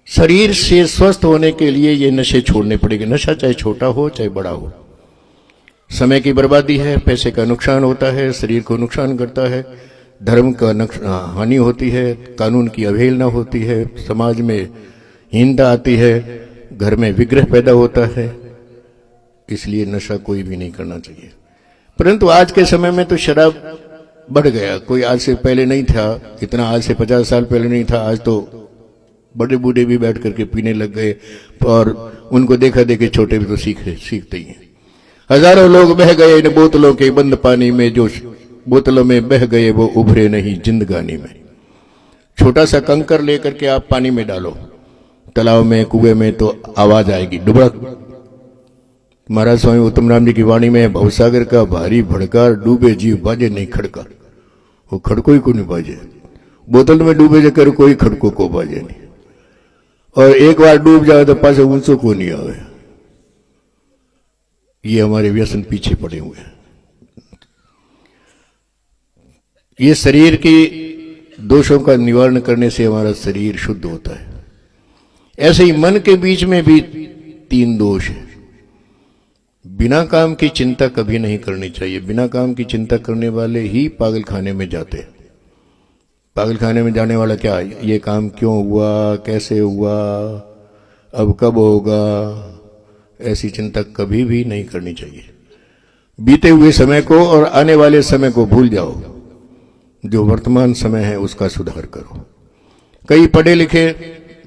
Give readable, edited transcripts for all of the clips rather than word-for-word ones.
शरीर से स्वस्थ होने के लिए ये नशे छोड़ने पड़ेंगे। नशा चाहे छोटा हो चाहे बड़ा हो। समय की बर्बादी है, पैसे का नुकसान होता है, शरीर को नुकसान करता है, धर्म का हानि होती है, कानून की अवहेलना होती है, समाज में हीनता आती है, घर में विग्रह पैदा होता है। इसलिए नशा कोई भी नहीं करना चाहिए। परंतु आज के समय में तो शराब बढ़ गया। कोई आज से पहले नहीं था इतना, आज से 50 साल पहले नहीं था। आज तो बड़े बूढ़े भी बैठ करके पीने लग गए और उनको देखा देखे छोटे भी तो सीखते ही हैं। हजारों लोग बह गए इन बोतलों के बंद पानी में, जो बोतलों में बह गए वो उभरे नहीं जिंदगानी में। छोटा सा कंकर लेकर के आप पानी में डालो, तालाब में, कुएं में, तो आवाज आएगी डुबक। महाराज स्वामी उत्तम राम जी की वाणी में, भवसागर का भारी भड़कार, डूबे जीव बाजे नहीं खड़का। वो खड़को ही को नहीं बाजे, बोतल में डूबे जाकर कोई खड़को को बाजे नहीं। और एक बार डूब जाए तो पास ऊंचो को नहीं आवे। ये हमारे व्यसन पीछे पड़े हुए हैं। ये शरीर की दोषों का निवारण करने से हमारा शरीर शुद्ध होता है। ऐसे ही मन के बीच में भी 3 दोष है। बिना काम की चिंता कभी नहीं करनी चाहिए। बिना काम की चिंता करने वाले ही पागल खाने में जाते हैं। पागल खाने में जाने वाला क्या, ये काम क्यों हुआ, कैसे हुआ, अब कब होगा, ऐसी चिंता कभी भी नहीं करनी चाहिए। बीते हुए समय को और आने वाले समय को भूल जाओ। जो वर्तमान समय है उसका सुधार करो। कई पढ़े लिखे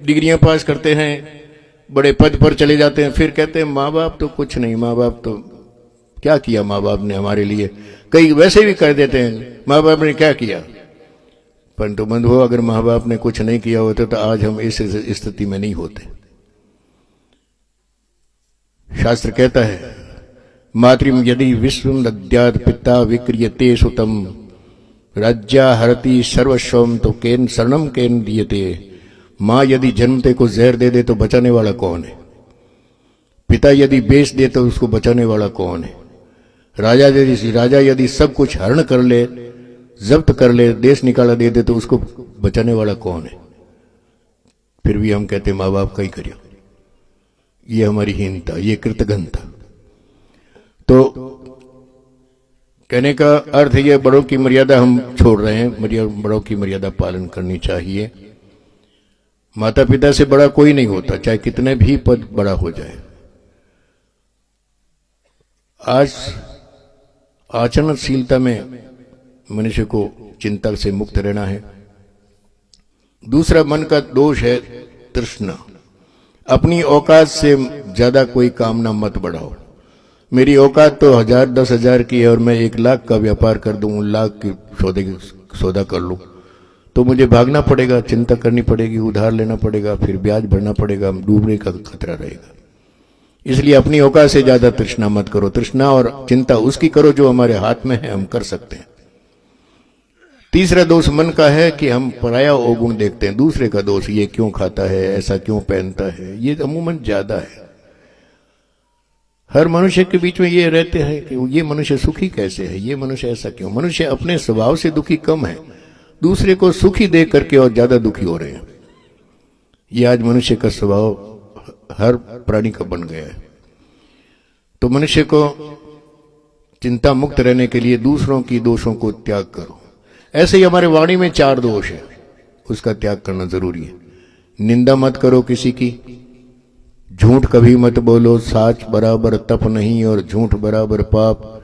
डिग्रियां पास करते हैं, बड़े पद पर चले जाते हैं, फिर कहते हैं माँ बाप तो कुछ नहीं, माँ बाप तो क्या किया माँ बाप ने हमारे लिए। कई वैसे भी कर देते हैं, माँ बाप ने क्या किया। परंतु बंधुओं, अगर माँ बाप ने कुछ नहीं किया होता तो आज हम इस स्थिति में नहीं होते। शास्त्र कहता है, मातृम यदि विश्वम लद्यात् पिता विक्रियते सुतम, राज्या हरति सर्वस्वम तो केन शरणम केन दीयते। माँ यदि जन्मते को जहर दे दे तो बचाने वाला कौन है। पिता यदि बेच दे तो उसको बचाने वाला कौन है। राजा यदि सब कुछ हरण कर ले, जब्त कर ले, देश निकाला दे दे तो उसको बचाने वाला कौन है। फिर भी हम कहते माँ बाप का ही करियो। ये हमारी हीनता, ये कृतघ्नता। तो कहने का अर्थ ये, बड़ों की मर्यादा हम छोड़ रहे हैं। बड़ों की मर्यादा पालन करनी चाहिए। माता पिता से बड़ा कोई नहीं होता, चाहे कितने भी पद बड़ा हो जाए। आज आचरणशीलता में मनुष्य को चिंता से मुक्त रहना है। दूसरा मन का दोष है तृष्णा। अपनी औकात से ज्यादा कोई कामना मत बढ़ाओ। मेरी औकात तो 1000 10,000 की है और मैं 1 लाख का व्यापार कर दूं, 1 लाख की सौदा कर लूं, तो मुझे भागना पड़ेगा, चिंता करनी पड़ेगी, उधार लेना पड़ेगा, फिर ब्याज भरना पड़ेगा, डूबने का खतरा रहेगा। इसलिए अपनी औकात से ज्यादा तृष्णा मत करो। तृष्णा और चिंता उसकी करो जो हमारे हाथ में है, हम कर सकते हैं। तीसरा दोष मन का है कि हम पराया अवगुण देखते हैं। दूसरे का दोष, ये क्यों खाता है, ऐसा क्यों पहनता है, ये अमूमन ज्यादा है। हर मनुष्य के बीच में ये रहते हैं कि ये मनुष्य सुखी कैसे है, ये मनुष्य ऐसा क्यों। मनुष्य अपने स्वभाव से दुखी कम है, दूसरे को सुखी देख करके और ज्यादा दुखी हो रहे हैं। ये आज मनुष्य का स्वभाव हर प्राणी का बन गया है। तो मनुष्य को चिंता मुक्त रहने के लिए दूसरों की दोषों को त्याग करो। ऐसे ही हमारे वाणी में 4 दोष है, उसका त्याग करना जरूरी है। निंदा मत करो किसी की, झूठ कभी मत बोलो, साच बराबर तप नहीं और झूठ बराबर पाप,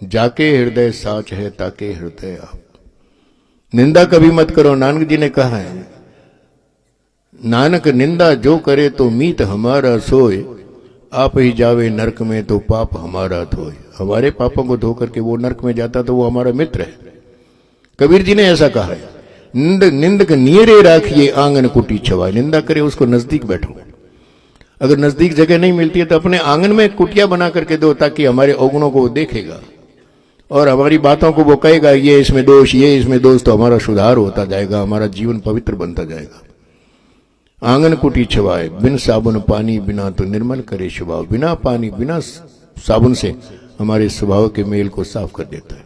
जाके हृदय साच है ताके हृदय आप। निंदा कभी मत करो। नानक जी ने कहा है, नानक निंदा जो करे तो मीत हमारा सोए, आप ही जावे नरक में तो पाप हमारा धोए। हमारे पापों को धो करके वो नरक में जाता तो वो हमारा मित्र है। कबीर जी ने ऐसा कहा है, निंदक नियरे राखिए आंगन कुटी छवाए। निंदा करे उसको नजदीक बैठो। अगर नजदीक जगह नहीं मिलती है तो अपने आंगन में कुटिया बना करके दो, ताकि हमारे अवगुणों को वो देखेगा और हमारी बातों को वो कहेगा, ये इसमें दोष, ये इसमें दोष, तो हमारा सुधार होता जाएगा, हमारा जीवन पवित्र बनता जाएगा। आंगन कुटी छवाए, बिन साबुन पानी बिना तो निर्मल करे स्वभाव। बिना पानी बिना साबुन से हमारे स्वभाव के मेल को साफ कर देता है।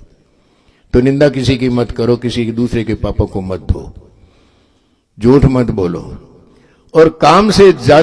तो निंदा किसी की मत करो, किसी दूसरे के पापों को मत धो, झूठ मत बोलो और काम से ज्यादा